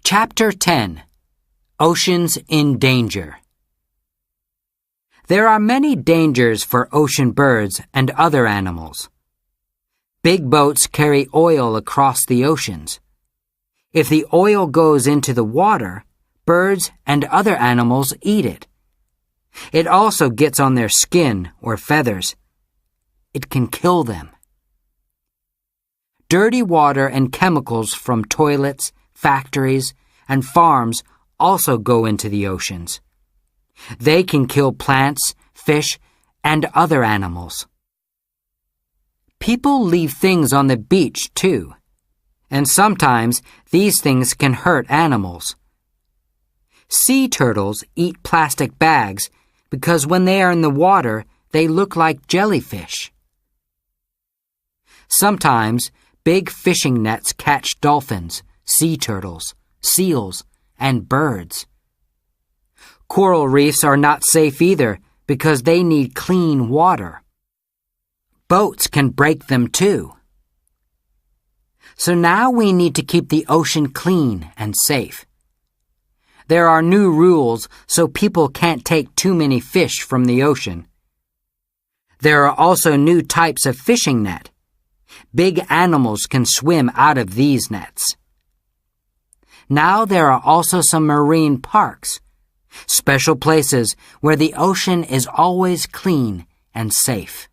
Chapter 10. Oceans in Danger. There are many dangers for ocean birds and other animals. Big boats carry oil across the oceans. If the oil goes into the water, birds and other animals eat it. It also gets on their skin or feathers. It can kill them. Dirty water and chemicals from toilets, factories, and farms also go into the oceans. They can kill plants, fish, and other animals. People leave things on the beach, too, and sometimes these things can hurt animals. Sea turtles eat plastic bags because when they are in the water, they look like jellyfish. Sometimes big fishing nets catch dolphins, sea turtles, seals, and birds. Coral reefs are not safe either because they need clean water. Boats can break them too. So now we need to keep the ocean clean and safe. There are new rules so people can't take too many fish from the ocean. There are also new types of fishing net. Big animals can swim out of these nets. Now there are also some marine parks, special places where the ocean is always clean and safe.